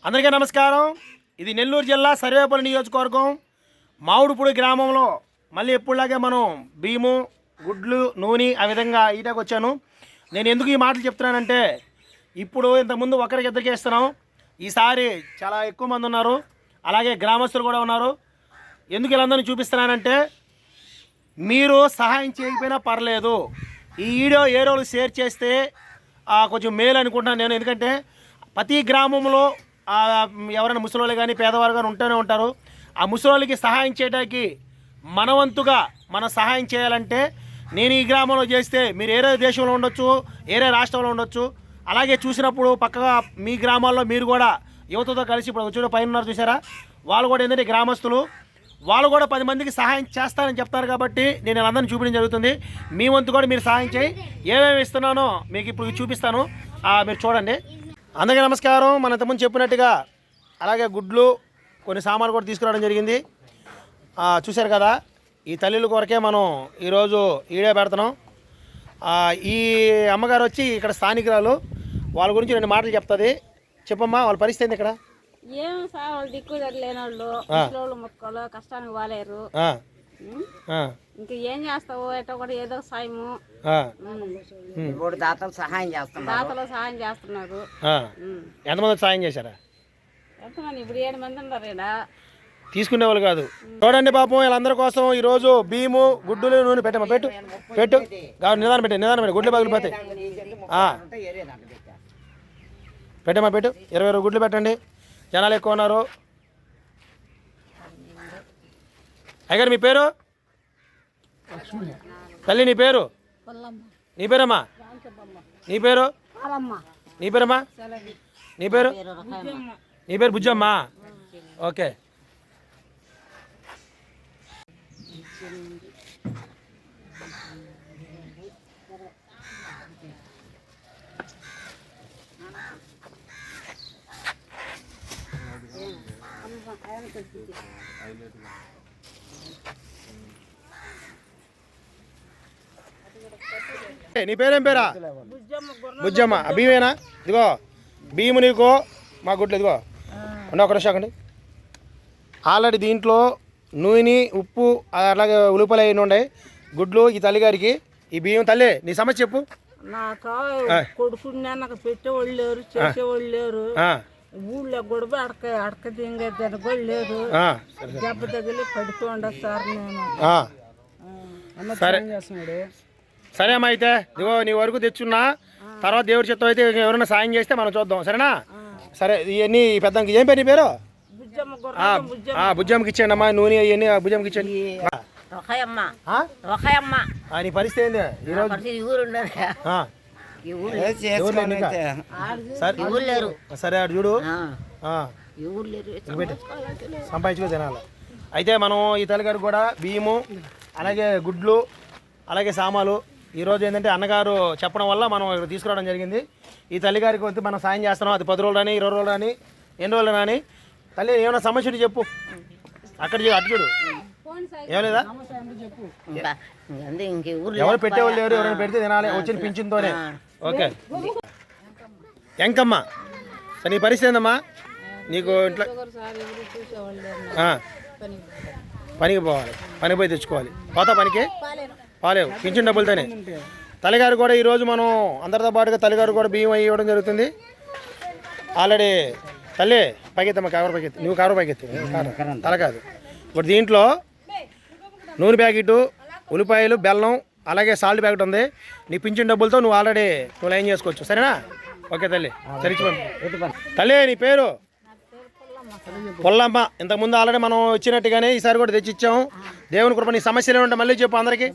అందరికీ నమస్కారం. ఇది నెల్లూరు జిల్లా సర్వేపల్లి నియోజకవర్గం మామిడిపూడి గ్రామంలో మళ్ళీ ఎప్పుడులాగే మనం బియ్యము, గుడ్లు, నూనె ఆ విధంగా ఈటకు వచ్చాను. నేను ఎందుకు ఈ మాటలు చెప్తున్నానంటే ఇప్పుడు ఇంతకుముందు ఒకరికి ఇద్దరికి ఇస్తున్నాం, ఈసారి చాలా ఎక్కువ మంది ఉన్నారు, అలాగే గ్రామస్తులు కూడా ఉన్నారు. ఎందుకు వీళ్ళందరినీ చూపిస్తున్నానంటే మీరు సహాయం చేయకపోయినా పర్లేదు, ఈ వీడియో ఏ రోజు షేర్ చేస్తే కొంచెం మేలు అనుకుంటున్నాను నేను. ఎందుకంటే ప్రతి గ్రామంలో ఎవరైనా ముసలోళ్ళు కానీ పేదవారు కానీ ఉంటూనే ఉంటారు. ఆ ముసలోళ్ళకి సహాయం చేయడానికి మనవంతుగా మనం సహాయం చేయాలంటే నేను ఈ గ్రామంలో చేస్తే మీరు ఏరే దేశంలో ఉండొచ్చు, ఏరే రాష్ట్రంలో ఉండొచ్చు, అలాగే చూసినప్పుడు పక్కగా మీ గ్రామాల్లో మీరు కూడా యువతతో కలిసి ఇప్పుడు వచ్చి పైన ఉన్నారు చూసారా, వాళ్ళు కూడా ఏంటంటే గ్రామస్తులు, వాళ్ళు కూడా 10 మందికి సహాయం చేస్తారని చెప్తారు. కాబట్టి నేను అందరినీ చూపించడం జరుగుతుంది. మీ వంతు కూడా మీరు సహాయం చేయి. ఏమేమి ఇస్తున్నానో మీకు ఇప్పుడు చూపిస్తాను, మీరు చూడండి. అందరికీ నమస్కారం. మన ఇంతకుముందు చెప్పినట్టుగా అలాగే గుడ్లు, కొన్ని సామాన్లు కూడా తీసుకురావడం జరిగింది. చూశారు కదా, ఈ తల్లుల కొరకే మనం ఈరోజు ఈడే పెడుతున్నాం. ఈ అమ్మగారు వచ్చి ఇక్కడ స్థానికురాలు, వాళ్ళ గురించి 2 మాటలు చెప్తుంది. చెప్పమ్మా, వాళ్ళ పరిస్థితి ఏంది ఇక్కడ? ఏం సార్, వాళ్ళు దిక్కు లేని వాళ్ళు మొక్కలు కష్టానికి వాలేరు. ఇంకా ఏం చేస్తావు, ఎటో కూడా ఏదో సాయము దాతలు సహాయం చేస్తున్నారు. ఎంతమంది సాయం చేశారా? ఎంతమంది ఇప్పుడు 7 మంది ఉన్నారు ఇక్కడ, తీసుకునే వాళ్ళు కాదు. చూడండి పాపం, వీళ్ళందరి కోసం ఈరోజు బియ్యము, గుడ్డులు, నూనె పెట్టమ్మా, పెట్టు నిదానం పెట్టి గుడ్లు పగిలిపోతాయి. పెట్టమ్మా, పెట్టు. 20 గుడ్లు పెట్టండి, జనాలు ఎక్కువ ఉన్నారు. అయ్యగారు మీ పేరు? తల్లి నీ పేరు? నీ పేరమ్మా? నీ పేరు? నీ పేరమ్మా? నీ పేరు? నీ పేరు బుజ్జమ్మా? ఓకే. నీ పేరేం పేరా? బుజ్జమ్మ. బియ్యమేనా? ఇదిగో బియ్యము నీకు, మా గుడ్లు ఇదిగో. ఒక నిమిషం. ఆల్రెడీ దీంట్లో నూనె, ఉప్పు, అలాగే ఉల్లిపాయలు అయిన ఉన్నాయి. గుడ్లు ఈ తల్లిగారికి, ఈ బియ్యం. తల్లి నీ సమస్య చెప్పు. నాకు కొడుకున్నా నాకు పెట్టేవాళ్ళు లేరు, చేసేవాళ్ళు లేరు. ఊళ్ళో గొడవ అడక దింగేదాన్ని కూడా లేదు. దెబ్బ తగిలి పడుకోండి సార్. నేను సరే అమ్మా, అయితే ఇదిగో నీ వరకు తెచ్చున్నా, తర్వాత దేవుడి చెత్త అయితే ఎవరైనా సాయం చేస్తే మనం చూద్దాం, సరేనా? సరే, ఇవన్నీ పెద్ద ఏం పేరు నీ పేరు? బుజ్జమ్మకి ఇచ్చేయండి అమ్మా, నూనె ఇవన్నీ బుజ్జమ్మకి ఇచ్చేయండి. నీ పరిస్థితి ఏంది ఈరోజు? సరే అటు చూడు, సంపాదించుకో తినాలి. అయితే మనం ఈ తల్లిగారికి కూడా బియ్యము, అలాగే గుడ్లు, అలాగే సామాలు ఈరోజు ఏంటంటే అన్నగారు చెప్పడం వల్ల మనం ఇక్కడ తీసుకురావడం జరిగింది. ఈ తల్లిగారికి వచ్చి మనం సాయం చేస్తున్నాం. అది 10 రోజులు కానీ 20 రోజులు కానీ ఎన్ని రోజులు కానీ. తల్లి ఏమైనా సమస్యలు చెప్పు, అక్కడ అటు చూడు. ఏం లేదా? ఎవరు పెట్టేవాళ్ళు లేరు, ఎవరైనా పెడితే తినాలి, వచ్చిన పింఛన్తోనే. ఓకే. ఎంకమ్మ, సరే నీ పరిస్థితి ఏందమ్మా? నీకు ఇంట్లో పనికి పోవాలి, పనికి పోయి తెచ్చుకోవాలి. పోతా పనికి పోలేవు, పింఛన్ డబ్బులతోనే. తల్లిగారు కూడా ఈరోజు మనం అందరితో పాటుగా తల్లిగారు కూడా బియ్యం అయ్యి ఇవ్వడం జరుగుతుంది. ఆల్రెడీ తల్లి పైకెత్తమ్మ, కవర్ పైకెత్తి. నువ్వు కవర్ పైకెత్తి, తల కాదు. ఇప్పుడు దీంట్లో నూనె ప్యాకెట్, ఉల్లిపాయలు, బెల్లం, అలాగే సాల్ట్ ప్యాకెట్ ఉంది. నీ పింఛన్ డబ్బులతో నువ్వు ఆల్రెడీ లైన్ చేసుకోవచ్చు, సరేనా? ఓకే తల్లి, సరిచిపోండి. తల్లి నీ పేరు? పొల్లమ్మ. ఇంతకుముందు ఆల్రెడీ మనం వచ్చినట్టుగానే ఈసారి కూడా తెచ్చిచ్చాము. దేవుని కృప. నీ సమస్యలు ఏమంటే మళ్ళీ చెప్పు అందరికి.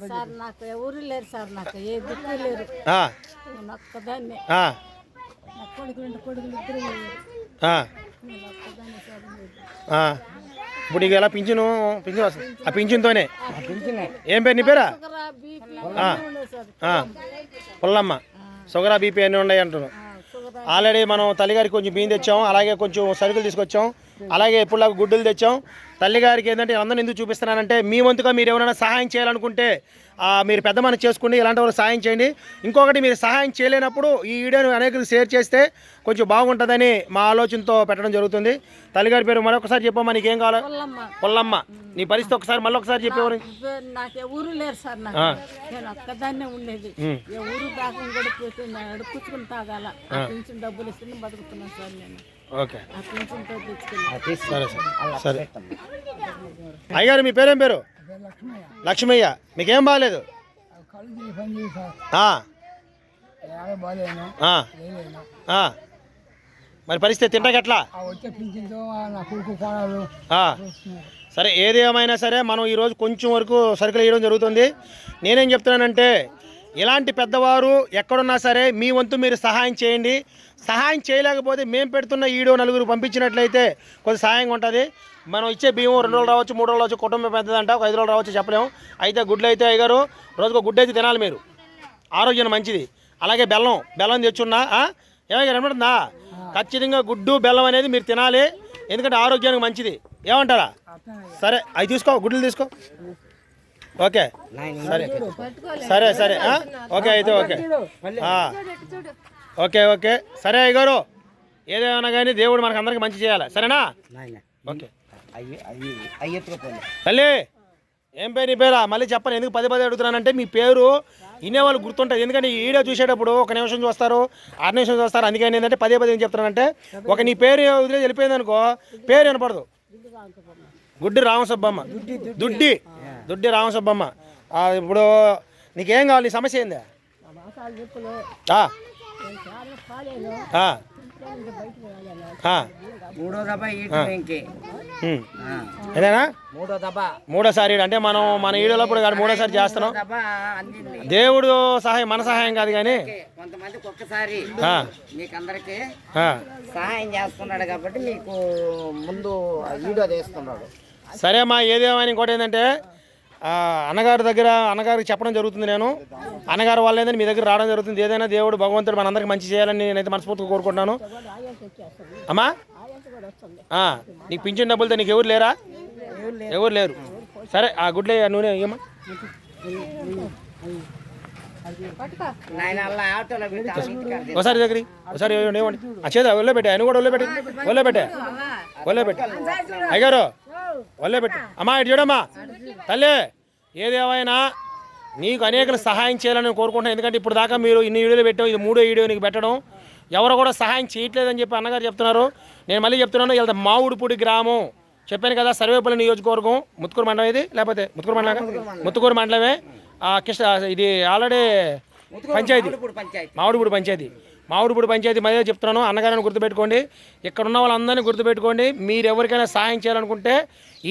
ఇప్పుడు నీకు ఎలా పింఛను వస్తుంది? ఆ పింఛన్తోనే. ఏం పేరు నీ పేరా? పొల్లమ్మ. షుగర్, బీపీ అన్నీ ఉన్నాయి అంటున్నావు. ఆల్రెడీ మనం తల్లిగారికి కొంచెం బియ్యం తెచ్చాము, అలాగే కొంచెం సరుకులు తీసుకొచ్చాం. అలాగే ఇప్పుడు గుడ్డులు తెచ్చాం. తల్లిగారికి ఏంటంటే అందరిని ఎందుకు చూపిస్తున్నానంటే మీ వంతుగా మీరు ఎవరైనా సహాయం చేయాలనుకుంటే మీరు పెద్ద మనసు చేసుకోండి, ఇలాంటి వాళ్ళు సహాయం చేయండి. ఇంకొకటి మీరు సహాయం చేయలేనప్పుడు ఈ వీడియోను అనేకులు షేర్ చేస్తే కొంచెం బాగుంటుందని మా ఆలోచనతో పెట్టడం జరుగుతుంది. తల్లిగారి పేరు మరొకసారి చెప్పమ్మా, నీకేం కావాలి? పొల్లమ్మ. నీ పరిస్థితి ఒకసారి మళ్ళీ ఒకసారి చెప్పేవారు. నాకు ఎవరు లేరు సార్, నేను ఒక్కదాన్నే ఉండేది. ఎవరు దాకా గడిపోతుంది, అడుపుచ్చుకుని తాగాల. డబ్బులు ఇస్తే బతుకుతున్నాను సార్ నేను. ఓకే, సరే సరే. అయ్యగారు మీ పేరేం పేరు? లక్ష్మయ్య. మీకేం బాగాలేదు? మరి పరిస్థితి తింటాక ఎట్లా? సరే, ఏది ఏమైనా సరే మనం ఈరోజు కొంచెం వరకు సరుకులు వేయడం జరుగుతుంది. నేనేం చెప్తున్నానంటే ఇలాంటి పెద్దవారు ఎక్కడున్నా సరే మీ వంతు మీరు సహాయం చేయండి. సహాయం చేయలేకపోతే మేము పెడుతున్న ఈడో నలుగురు పంపించినట్లయితే కొంచెం సహాయంగా ఉంటుంది. మనం ఇచ్చే బియ్యం 2 రోజులు రావచ్చు, 3 రోజులు రావచ్చు, కుటుంబం పెద్దదంట, ఒక 5 రోజులు రావచ్చు, చెప్పలేము. అయితే గుడ్లు అయితే అయ్యగారు రోజుకు గుడ్డు అయితే తినాలి మీరు, ఆరోగ్యం మంచిది. అలాగే బెల్లం తెచ్చున్నా ఏమైనా కనబడుతుందా? ఖచ్చితంగా గుడ్డు బెల్లం అనేది మీరు తినాలి, ఎందుకంటే ఆరోగ్యానికి మంచిది. ఏమంటారా? సరే, అవి తీసుకో, గుడ్లు తీసుకో. ఓకే, సరే సరే సరే. ఓకే, అయితే ఓకే ఓకే ఓకే. సరే అయ్యగారు, ఏదేమైనా కానీ దేవుడు మనకు అందరికి మంచి చేయాలి, సరేనా? ఓకే. తల్లి ఏం పేరు? నీ పేరా? మళ్ళీ చెప్పండి, ఎందుకు పదే అడుగుతున్నానంటే మీ పేరు వినేవాళ్ళు గుర్తుంటుంది. ఎందుకంటే ఈ వీడియో చూసేటప్పుడు 1 నిమిషం చూస్తారు, 6 నిమిషం చూస్తారు. అందుకని ఏంటంటే పదే ఏం చెప్తున్నానంటే నీ పేరు వదిలేసి వెళ్ళిపోయింది అనుకో, పేరు వినపడదు. గుడ్డి రామసుబ్బమ్మ, దుడ్డి రామసుబ్బమ్మ. ఇప్పుడు నీకేం కావాలి? నీ సమస్య ఏందా? ఏదేనా మూడోసారి అంటే మనం మన ఈడలో ఇప్పుడు మూడోసారి చేస్తున్నాం. దేవుడు సహాయం మన సహాయం కాదు కానీ కొంతమందికి ఒక్కసారి మీకు అందరికి సహాయం చేస్తున్నాడు కాబట్టి మీకు ముందు వీడియో తీస్తున్నాడు. సరే అమ్మా, ఏదేమైనా ఇంకోటి ఏంటంటే అన్నగారికి చెప్పడం జరుగుతుంది. నేను అన్నగారు వాళ్ళు ఏంటంటే మీ దగ్గర రావడం జరుగుతుంది. ఏదైనా దేవుడు భగవంతుడు మనందరికి మంచి చేయాలని నేనైతే మనస్ఫూర్తిగా కోరుకుంటున్నాను. అమ్మా, నీకు పింఛన్ డబ్బులతో నీకు ఎవరు లేరా? ఎవరు లేరు. సరే, ఆ గుడ్లే నూనె ఏమా ఒకసారి దగ్గర ఒకసారి ఏమండి చేదా ఒళ్ళో పెట్టా, ఆయన కూడా ఒళ్ళో పెట్టా అయ్యారు ఒళ్ళో పెట్టు. అమ్మా ఇటు చూడమ్మా తల్లి, ఏదేమైనా నీకు అనేకలు సహాయం చేయాలని కోరుకుంటున్నాను. ఎందుకంటే ఇప్పుడు దాకా మీరు ఇన్ని వీడియోలు పెట్టాం, ఇది 3వ వీడియో నీకు పెట్టడం. ఎవరు కూడా సహాయం చేయట్లేదని చెప్పి అన్నగారు చెప్తున్నారు. నేను మళ్ళీ చెప్తున్నాను, ఇలా మావుడుపూడి గ్రామం చెప్పాను కదా, సర్వేపల్లి నియోజకవర్గం, ముత్తుకూరు మండలం. ఇది లేకపోతే ముత్తుకూరు మండలమే. ఇది ఆల్రెడీ పంచాయతీ, మావుడుపూడి పంచాయతీ మధ్య చెప్తున్నాను. అన్నగారిని గుర్తుపెట్టుకోండి, ఇక్కడ ఉన్న వాళ్ళందరినీ గుర్తుపెట్టుకోండి. మీరు ఎవరికైనా సహాయం చేయాలనుకుంటే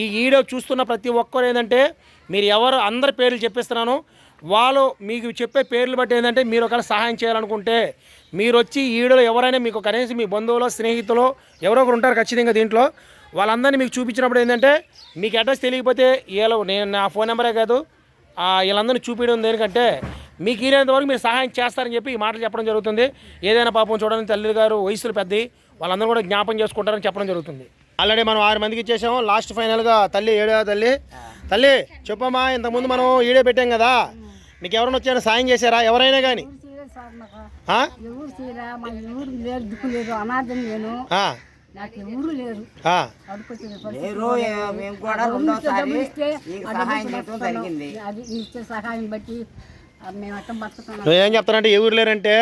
ఈ వీడియో చూస్తున్న ప్రతి ఒక్కరు ఏంటంటే మీరు ఎవరు అందరి పేర్లు చెప్పిస్తున్నాను. వాళ్ళు మీకు చెప్పే పేర్లు బట్టి ఏంటంటే మీరు ఒకవేళ సహాయం చేయాలనుకుంటే మీరు వచ్చి ఈ వీడియోలో ఎవరైనా మీకు కనీసం మీ బంధువులు, స్నేహితులు ఎవరో ఒకరు ఉంటారు ఖచ్చితంగా దీంట్లో. వాళ్ళందరినీ మీకు చూపించినప్పుడు ఏంటంటే మీకు అడ్రస్ తెలియకపోతే నేను నా ఫోన్ నెంబరే కాదు వీళ్ళందరినీ చూపించడం దేనికంటే మీకు ఈరేంత వరకు మీరు సహాయం చేస్తారని చెప్పి ఈ మాటలు చెప్పడం జరుగుతుంది. ఏదైనా పాపం చూడండి, తల్లి గారు వయసులు పెద్దవి, వాళ్ళందరూ కూడా జ్ఞాపం చేసుకుంటారని చెప్పడం జరుగుతుంది. ఆల్రెడీ మనం 6 మందికి ఇచ్చేసాము. లాస్ట్ ఫైనల్గా తల్లి 7వ తల్లి చెప్పమ్మా, ఇంతకుముందు మనం ఈడే పెట్టాం కదా, మీకు ఎవరైనా వచ్చారో సాయం చేశారా? ఎవరైనా కానీ నువ్వేం చెప్తానంటే ఎవరు లేరంటే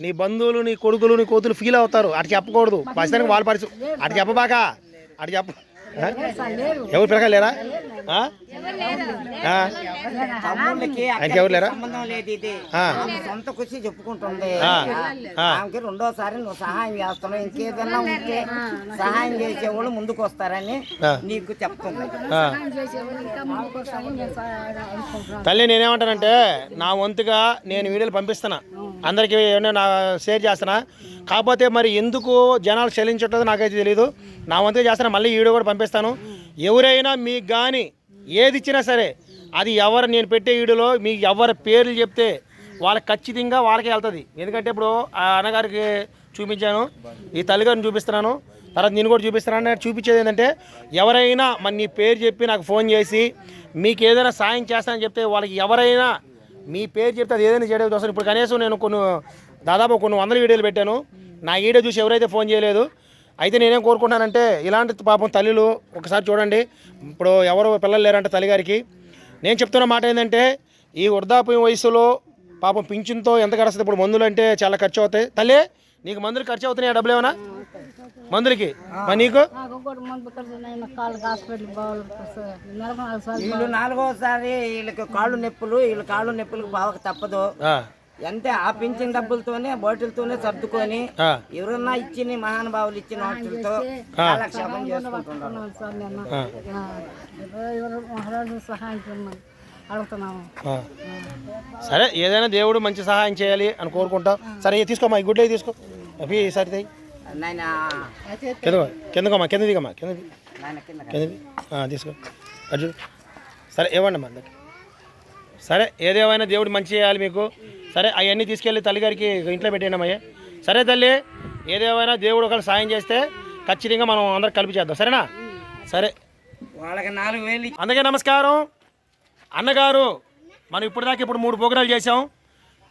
నీ బంధువులు, నీ కొడుకులు, నీ కూతురు ఫీల్ అవుతారు. అటు చెప్పకూడదు, ప్రస్తుతానికి వాళ్ళ పరిస్థితి అటు చెప్పబాక, అటు చెప్ప. ఎవరు పిల్లగా లేరా? ఎవరు లేరా? సొంత ఖుషి చెప్పుకుంటుంది. ఆమెకి రెండోసారి నువ్వు సహాయం చేస్తున్నావు, ఇంకేదన్నా ఉంటే సహాయం చేసేవాళ్ళు ముందుకు వస్తారని నీకు చెప్తుంది. తల్లి నేనేమంటానంటే నా వంతుగా నేను వీడియోలు పంపిస్తున్నా, అందరికీ ఏమైనా షేర్ చేస్తున్నా. కాకపోతే మరి ఎందుకు జనాలు చెల్లించట్లేదో నాకైతే తెలియదు. నా వంతుగా చేస్తున్నా, మళ్ళీ వీడియో కూడా పంపిస్తాను. ఎవరైనా మీకు కానీ ఏది ఇచ్చినా సరే అది ఎవరు నేను పెట్టే వీడియోలో మీకు ఎవరి పేర్లు చెప్తే వాళ్ళకి ఖచ్చితంగా వాళ్ళకే వెళ్తుంది. ఎందుకంటే ఇప్పుడు ఆ అన్నగారికి చూపించాను, ఈ తల్లిగారిని చూపిస్తున్నాను. తర్వాత నేను కూడా చూపిస్తాను. చూపించేది ఏంటంటే ఎవరైనా మన నీ పేరు చెప్పి నాకు ఫోన్ చేసి మీకు ఏదైనా సాయం చేస్తానని చెప్తే వాళ్ళకి ఎవరైనా మీ పేరు చెప్తే అది ఏదైనా చేయడం వస్తుంది. ఇప్పుడు కనీసం నేను దాదాపు కొన్ని 100 వీడియోలు పెట్టాను. నా వీడియో చూసి ఎవరైతే ఫోన్ చేయలేదు. అయితే నేనేం కోరుకుంటున్నానంటే ఇలాంటి పాపం తల్లులు ఒకసారి చూడండి. ఇప్పుడు ఎవరు పిల్లలు లేరంటే తల్లిగారికి నేను చెప్తున్న మాట ఏంటంటే ఈ వృద్ధాప్యం వయసులో పాపం పింఛన్తో ఎంత గడుస్తుంది. ఇప్పుడు మందులు అంటే చాలా ఖర్చు అవుతాయి. తల్లి నీకు మందులు ఖర్చు అవుతున్నాయా? డబ్బులు ఏమన్నా మందులకి? మరి నీకు వీళ్ళు 4వసారి వీళ్ళకి కాళ్ళు నొప్పులకు బావకు తప్పదు. అంటే ఆ పింఛన్ డబ్బులతోనే బాటిల్తోనే సర్దుకొని ఎవరన్నా ఇచ్చిన మహానుభావులు ఇచ్చిన వాటితో కాలక్షేపం చేసుకుంటున్నారు. సరే ఏదైనా దేవుడు మంచి సహాయం చేయాలి అని కోరుకుంటాం. సరే తీసుకోమ్మా, ఈ గుడ్డే తీసుకో. అవి సరే కిందకమ్మా, కింద దిగమ్మా, కింద తీసుకో. అర్జున్ సరే ఇవ్వండి మా అందరికి. సరే ఏదేమైనా దేవుడు మంచి చేయాలి మీకు. సరే అవన్నీ తీసుకెళ్ళి తల్లిగారికి ఇంట్లో పెట్టేయండి అయ్యా. సరే తల్లి, ఏదేమైనా దేవుడు ఒకళ్ళు సాయం చేస్తే ఖచ్చితంగా మనం అందరికి కలిపి చేద్దాం. సరేనా? సరే వాళ్ళకి 4000. అందుకే నమస్కారం అన్నగారు. మనం ఇప్పుడు 3 ప్రోగ్రాలు చేసాం.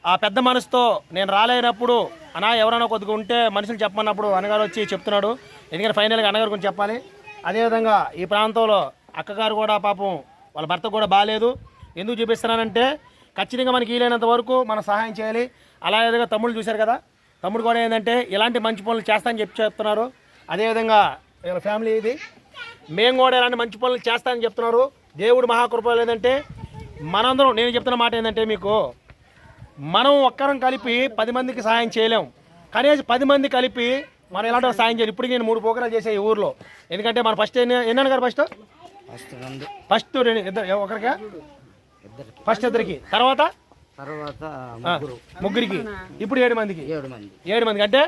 ఆ పెద్ద మనసుతో నేను రాలేనప్పుడు అన్నా ఎవరైనా కొద్దిగా ఉంటే మనుషులు చెప్పమన్నప్పుడు అన్నగారు వచ్చి చెప్తున్నాడు. ఎందుకంటే ఫైనల్గా అన్నగారు గురించి చెప్పాలి. అదేవిధంగా ఈ ప్రాంతంలో అక్కగారు కూడా పాపం వాళ్ళ భర్త కూడా బాగాలేదు. ఎందుకు చూపిస్తున్నానంటే ఖచ్చితంగా మనకి వీలైనంత వరకు మనం సహాయం చేయాలి. అలాగే తమ్ముడు చూశారు కదా, తమ్ముడు కూడా ఏంటంటే ఇలాంటి మంచి పనులు చేస్తానని చెప్తున్నారు. అదేవిధంగా వీళ్ళ ఫ్యామిలీ ఇది, మేము కూడా ఇలాంటి మంచి పనులు చేస్తానని చెప్తున్నారు. దేవుడు మహాకృప లేదంటే మనందరం, నేను చెప్తున్న మాట ఏంటంటే మీకు మనం ఒక్కరం కలిపి 10 మందికి సహాయం చేయలేము. కనీసం 10 మంది కలిపి మనం ఎలాంటి సాయం చేయాలి. ఇప్పటికి నేను 3 ప్రోగ్రాలు చేసాను ఈ ఊర్లో. ఎందుకంటే మన ఫస్ట్ ఎన్న గారు ఫస్ట్ ఒకరికి ఫస్ట్ ఇద్దరికి, తర్వాత ముగ్గురికి, ఇప్పుడు 7 మందికి. 7 మందికి అంటే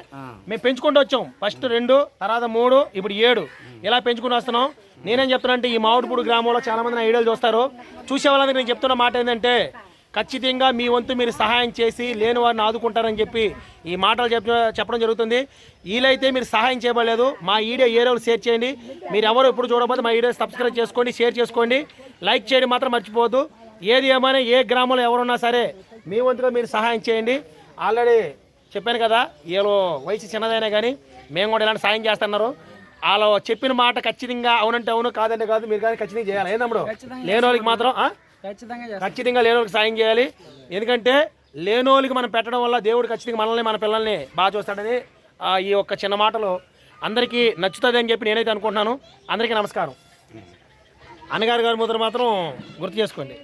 మేము పెంచుకుంటూ వచ్చాం. ఫస్ట్ 2, తర్వాత 3, ఇప్పుడు 7 ఇలా పెంచుకుంటూ వస్తున్నాం. నేనేం చెప్తున్నా అంటే ఈ మామిడిపూడి గ్రామంలో చాలామంది నా వీడియోలు చూస్తారు. చూసే వాళ్ళందరికీ నేను చెప్తున్న మాట ఏంటంటే ఖచ్చితంగా మీ వంతు మీరు సహాయం చేసి లేని వారిని ఆదుకుంటారని చెప్పి ఈ మాటలు చెప్పడం జరుగుతుంది. వీలైతే మీరు సహాయం చేయబడలేదు, మా వీడియో ఏరియాలో షేర్ చేయండి. మీరు ఎవరు ఎప్పుడు చూడకపోతే మా వీడియో సబ్స్క్రైబ్ చేసుకోండి, షేర్ చేసుకోండి, లైక్ చేయడం మాత్రం మర్చిపోవద్దు. ఏది ఏమైనా ఏ గ్రామంలో ఎవరున్నా సరే మీ వంతుగా మీరు సహాయం చేయండి. ఆల్రెడీ చెప్పాను కదా, వీళ్ళు వయసు చిన్నదైనా కానీ మేము కూడా ఇలాంటి సాయం చేస్తున్నారు. వాళ్ళు చెప్పిన మాట ఖచ్చితంగా అవునంటే అవును, కాదంటే కాదు. మీరు కానీ ఖచ్చితంగా చేయాలి. ఏందమ్ముడు లేని వాళ్ళకి మాత్రం ఖచ్చితంగా లేని వాళ్ళకి సాయం చేయాలి. ఎందుకంటే లేని వాళ్ళకి మనం పెట్టడం వల్ల దేవుడు ఖచ్చితంగా మనల్ని మన పిల్లల్ని బాగా చూస్తాడని ఈ ఒక్క చిన్న మాటలు అందరికీ నచ్చుతుంది అని చెప్పి నేనైతే అనుకుంటున్నాను. అందరికీ నమస్కారం. అన్నగారు ముద్ర మాత్రం గుర్తు చేసుకోండి.